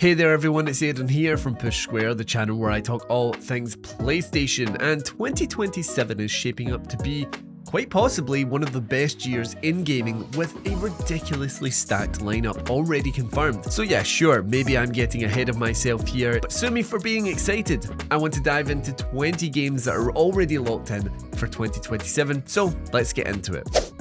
Hey there everyone, it's Aidan here from Push Square, the channel where I talk all things PlayStation, and 2027 is shaping up to be quite possibly one of the best years in gaming with a ridiculously stacked lineup already confirmed. So yeah, sure, maybe I'm getting ahead of myself here, but sue me for being excited. I want to dive into 20 games that are already locked in for 2027, so let's get into it.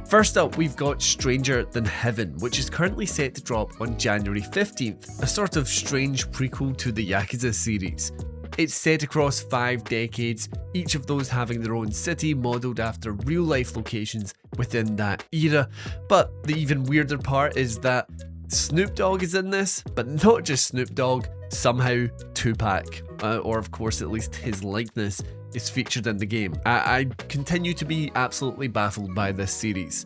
First up, we've got Stranger Than Heaven, which is currently set to drop on January 15th, a sort of strange prequel to the Yakuza series. It's set across 5 decades, each of those having their own city modelled after real-life locations within that era, but the even weirder part is that Snoop Dogg is in this, but not just Snoop Dogg, somehow Tupac, or of course at least his likeness, is featured in the game. I continue to be absolutely baffled by this series.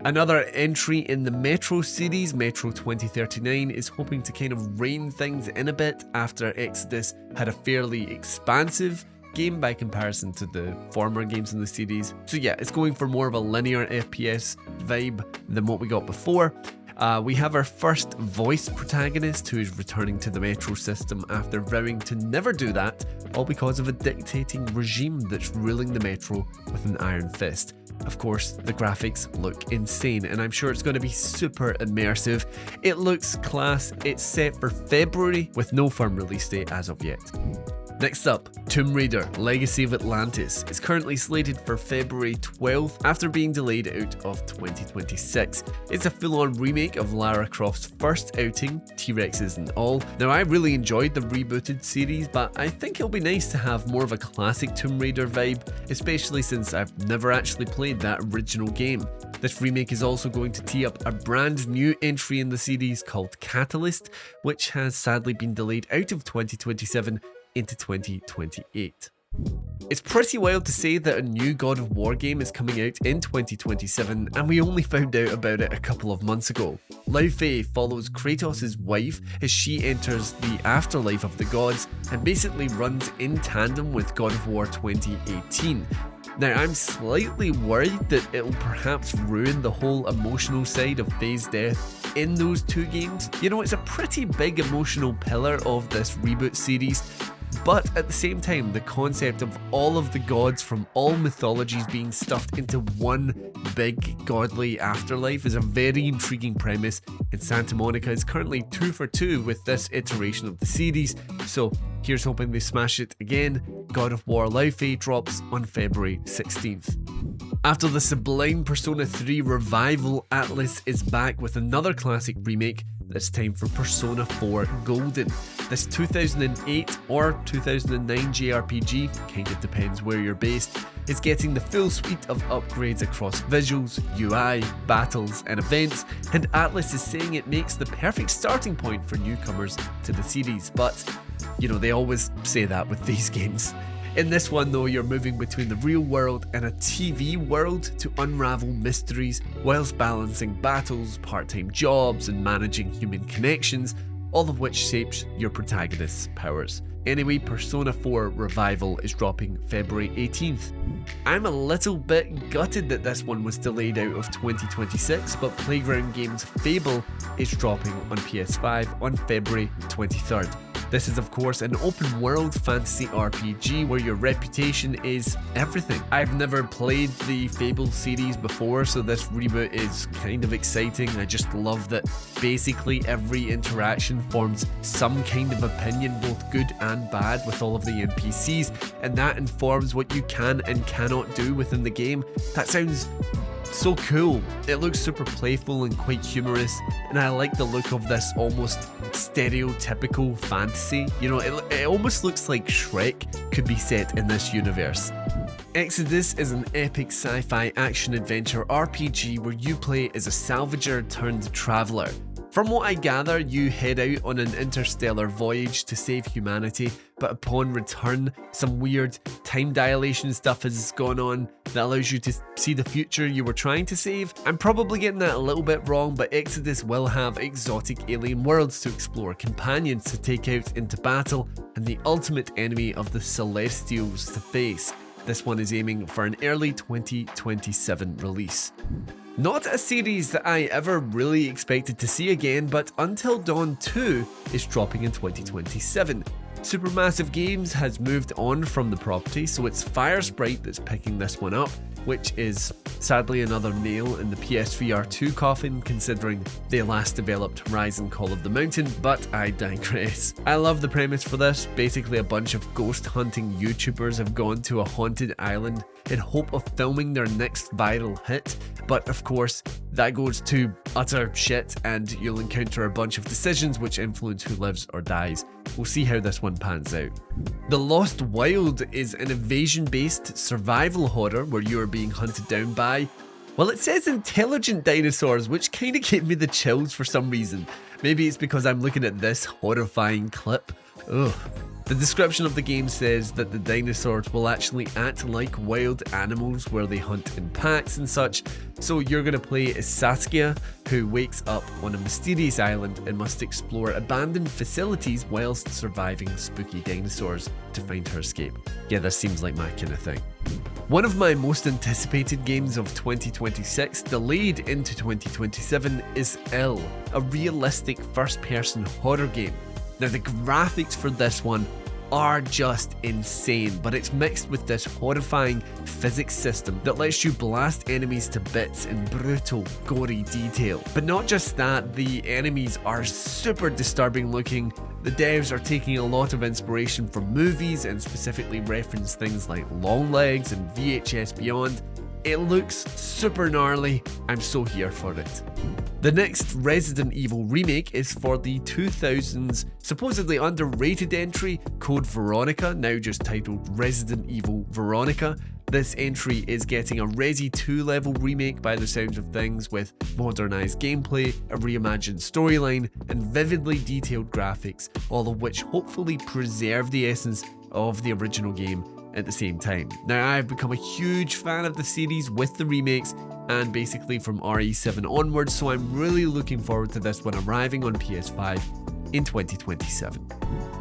Another entry in the Metro series, Metro 2039, is hoping to kind of rein things in a bit after Exodus had a fairly expansive game by comparison to the former games in the series. So yeah, it's going for more of a linear FPS vibe than what we got before. We have our first voice protagonist who is returning to the Metro system after vowing to never do that, all because of a dictating regime that's ruling the Metro with an iron fist. Of course, the graphics look insane, and I'm sure it's going to be super immersive. It looks class. It's set for February with no firm release date as of yet. Next up, Tomb Raider Legacy of Atlantis is currently slated for February 12th after being delayed out of 2026. It's a full-on remake of Lara Croft's first outing, T-Rexes and all. Now, I really enjoyed the rebooted series, but I think it'll be nice to have more of a classic Tomb Raider vibe, especially since I've never actually played that original game. This remake is also going to tee up a brand new entry in the series called Catalyst, which has sadly been delayed out of 2027 into 2028. It's pretty wild to say that a new God of War game is coming out in 2027, and we only found out about it a couple of months ago. Laufey follows Kratos' wife as she enters the afterlife of the gods and basically runs in tandem with God of War 2018. Now, I'm slightly worried that it'll perhaps ruin the whole emotional side of Faye's death in those two games. You know, it's a pretty big emotional pillar of this reboot series, but at the same time, the concept of all of the gods from all mythologies being stuffed into one big godly afterlife is a very intriguing premise, and Santa Monica is currently 2 for 2 with this iteration of the series, so here's hoping they smash it again. God of War Laufey drops on February 16th. After the sublime Persona 3 revival, Atlas is back with another classic remake, this time for Persona 4 Golden. This 2008 or 2009 JRPG, kind of depends where you're based, is getting the full suite of upgrades across visuals, UI, battles and events, and Atlas is saying it makes the perfect starting point for newcomers to the series, but you know, they always say that with these games. In this one though, you're moving between the real world and a TV world to unravel mysteries whilst balancing battles, part-time jobs and managing human connections, all of which shapes your protagonist's powers. Anyway, Persona 4 Revival is dropping February 18th. I'm a little bit gutted that this one was delayed out of 2026, but Playground Games' Fable is dropping on PS5 on February 23rd. This is of course an open world fantasy RPG where your reputation is everything. I've never played the Fable series before, so this reboot is kind of exciting. I just love that basically every interaction forms some kind of opinion, both good and bad, with all of the NPCs, and that informs what you can and cannot do within the game. That sounds so cool. It looks super playful and quite humorous, and I like the look of this almost stereotypical fantasy. You know, it almost looks like Shrek could be set in this universe. Exodus is an epic sci-fi action-adventure RPG where you play as a salvager turned traveller. From what I gather, you head out on an interstellar voyage to save humanity, but upon return, some weird time dilation stuff has gone on that allows you to see the future you were trying to save. I'm probably getting that a little bit wrong, but Exodus will have exotic alien worlds to explore, companions to take out into battle, and the ultimate enemy of the Celestials to face. This one is aiming for an early 2027 release. Not a series that I ever really expected to see again, but Until Dawn 2 is dropping in 2027. Supermassive Games has moved on from the property, so it's Firesprite that's picking this one up, which is sadly another nail in the PSVR 2 coffin considering they last developed Horizon Call of the Mountain, but I digress. I love the premise for this. Basically a bunch of ghost hunting YouTubers have gone to a haunted island in hope of filming their next viral hit, but of course that goes to utter shit and you'll encounter a bunch of decisions which influence who lives or dies. We'll see how this one pans out. The Lost Wild is an evasion-based survival horror where you are being hunted down by, well, it says intelligent dinosaurs, which kind of gave me the chills for some reason. Maybe it's because I'm looking at this horrifying clip. Ugh. The description of the game says that the dinosaurs will actually act like wild animals where they hunt in packs and such, so you're going to play as Saskia, who wakes up on a mysterious island and must explore abandoned facilities whilst surviving spooky dinosaurs to find her escape. Yeah, this seems like my kind of thing. One of my most anticipated games of 2026, delayed into 2027, is Ill, a realistic first-person horror game. Now the graphics for this one are just insane, but it's mixed with this horrifying physics system that lets you blast enemies to bits in brutal, gory detail. But not just that, the enemies are super disturbing looking. The devs are taking a lot of inspiration from movies and specifically reference things like Longlegs and VHS Beyond. It looks super gnarly. I'm so here for it. The next Resident Evil remake is for the 2000s supposedly underrated entry Code Veronica, now just titled Resident Evil Veronica. This entry is getting a Resi 2 level remake by the sounds of things, with modernised gameplay, a reimagined storyline, and vividly detailed graphics, all of which hopefully preserve the essence of the original game at the same time. Now, I've become a huge fan of the series with the remakes and basically from RE7 onwards, so I'm really looking forward to this one arriving on PS5 in 2027.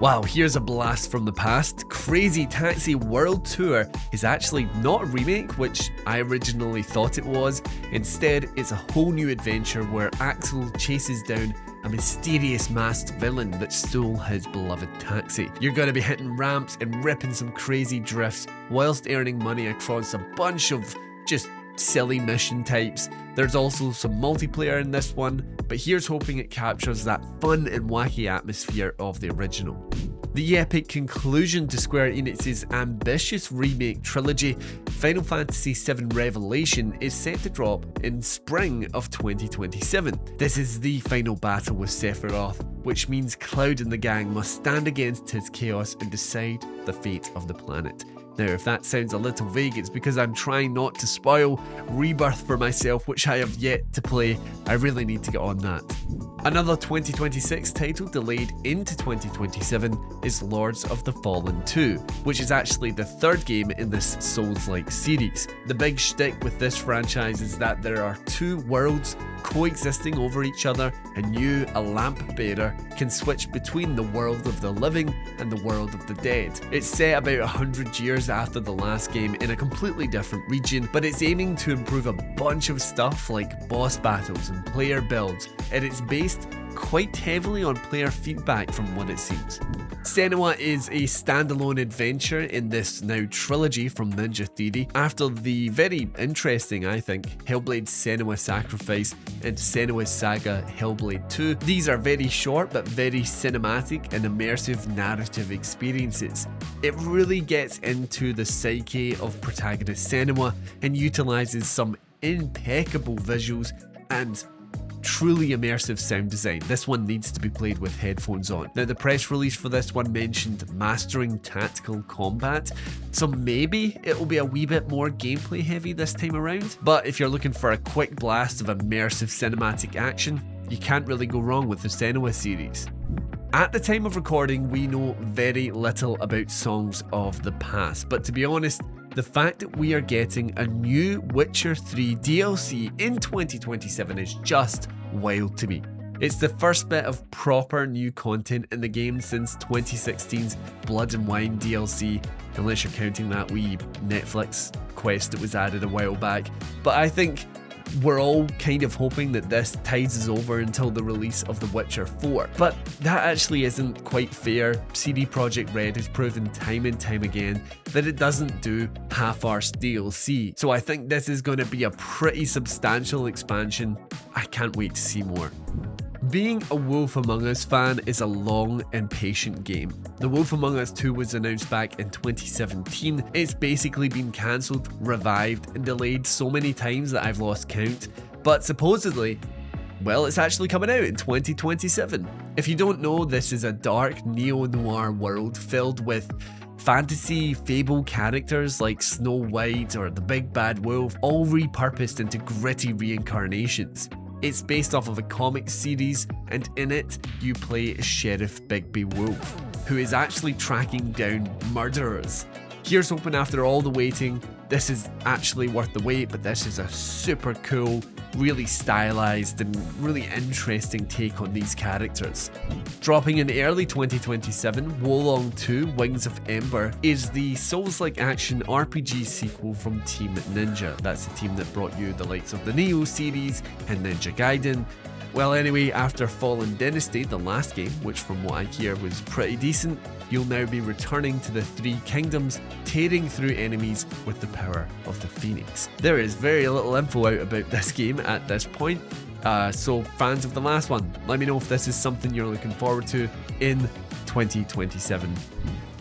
Wow, here's a blast from the past. Crazy Taxi World Tour is actually not a remake, which I originally thought it was. Instead, it's a whole new adventure where Axel chases down a mysterious masked villain that stole his beloved taxi. You're going to be hitting ramps and ripping some crazy drifts whilst earning money across a bunch of just silly mission types. There's also some multiplayer in this one, but here's hoping it captures that fun and wacky atmosphere of the original. The epic conclusion to Square Enix's ambitious remake trilogy, Final Fantasy VII Revelation, is set to drop in spring of 2027. This is the final battle with Sephiroth, which means Cloud and the gang must stand against his chaos and decide the fate of the planet. Now, if that sounds a little vague, it's because I'm trying not to spoil Rebirth for myself, which I have yet to play. I really need to get on that. Another 2026 title delayed into 2027 is Lords of the Fallen 2, which is actually the third game in this Souls-like series. The big shtick with this franchise is that there are two worlds coexisting over each other, and you, a lamp bearer, can switch between the world of the living and the world of the dead. It's set about 100 years after the last game in a completely different region, but it's aiming to improve a bunch of stuff like boss battles and player builds, and it's based quite heavily on player feedback from what it seems. Senua is a standalone adventure in this now trilogy from Ninja Theory after the very interesting, I think, Hellblade Senua Sacrifice and Senua's Saga Hellblade 2. These are very short but very cinematic and immersive narrative experiences. It really gets into the psyche of protagonist Senua and utilises some impeccable visuals and truly immersive sound design. This one needs to be played with headphones on. Now, the press release for this one mentioned mastering tactical combat, so maybe it will be a wee bit more gameplay heavy this time around, but if you're looking for a quick blast of immersive cinematic action, you can't really go wrong with the Senua series. At the time of recording, we know very little about Songs of the Past, but to be honest, the fact that we are getting a new Witcher 3 DLC in 2027 is just wild to me. It's the first bit of proper new content in the game since 2016's Blood and Wine DLC, unless you're counting that wee Netflix quest that was added a while back. But I think We're all kind of hoping that this tides us over until the release of The Witcher 4, but that actually isn't quite fair. CD Projekt Red has proven time and time again that it doesn't do half-arsed DLC, so I think this is going to be a pretty substantial expansion. I can't wait to see more. Being a Wolf Among Us fan is a long and patient game. The Wolf Among Us 2 was announced back in 2017. It's basically been cancelled, revived, and delayed so many times that I've lost count, but supposedly, well, it's actually coming out in 2027. If you don't know, this is a dark neo-noir world filled with fantasy Fable characters like Snow White or the Big Bad Wolf, all repurposed into gritty reincarnations. It's based off of a comic series, and in it, you play Sheriff Bigby Wolf, who is actually tracking down murderers. Here's hoping after all the waiting, this is actually worth the wait, but this is a super cool, really stylized and really interesting take on these characters. Dropping in early 2027, War Laufey 2 Wings of Ember is the Souls-like action RPG sequel from Team Ninja. That's the team that brought you the likes of the Neo series and Ninja Gaiden. Well, anyway, after Fallen Dynasty, the last game, which from what I hear was pretty decent, you'll now be returning to the Three Kingdoms, tearing through enemies with the power of the Phoenix. There is very little info out about this game at this point, so fans of the last one, let me know if this is something you're looking forward to in 2027.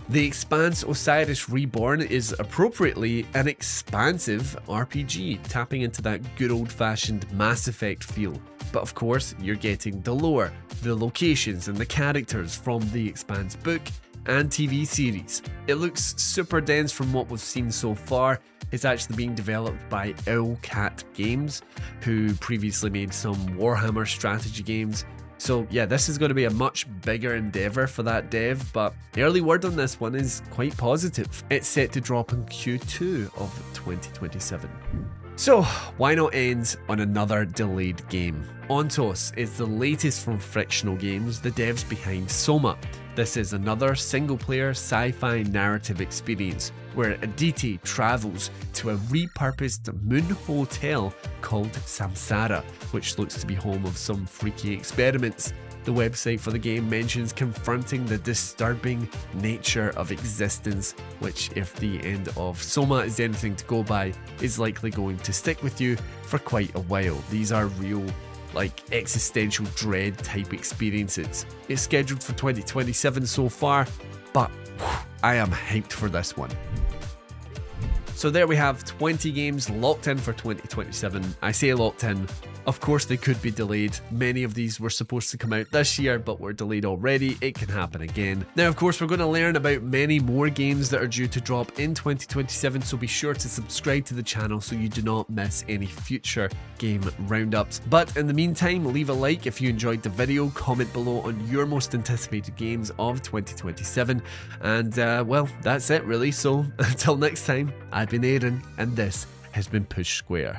The Expanse Osiris Reborn is appropriately an expansive RPG, tapping into that good old-fashioned Mass Effect feel. But of course, you're getting the lore, the locations and the characters from the Expanse book and TV series. It looks super dense from what we've seen so far. It's actually being developed by Owlcat Games, who previously made some Warhammer strategy games. So yeah, this is going to be a much bigger endeavour for that dev, but early word on this one is quite positive. It's set to drop in Q2 of 2027. So, why not end on another delayed game? Ontos is the latest from Frictional Games, the devs behind Soma. This is another single-player sci-fi narrative experience where Aditi travels to a repurposed moon hotel called Samsara, which looks to be home of some freaky experiments. The website for the game mentions confronting the disturbing nature of existence, which, if the end of Soma is anything to go by, is likely going to stick with you for quite a while. These are real, like, existential dread type experiences. It's scheduled for 2027 so far, but I am hyped for this one. So there we have 20 games locked in for 2027. I say locked in. Of course, they could be delayed. Many of these were supposed to come out this year, but were delayed already. It can happen again. Now, of course, we're going to learn about many more games that are due to drop in 2027, so be sure to subscribe to the channel so you do not miss any future game roundups. But in the meantime, leave a like if you enjoyed the video, comment below on your most anticipated games of 2027, and well, that's it really. So until next time, I've been Aaron, and this has been Push Square.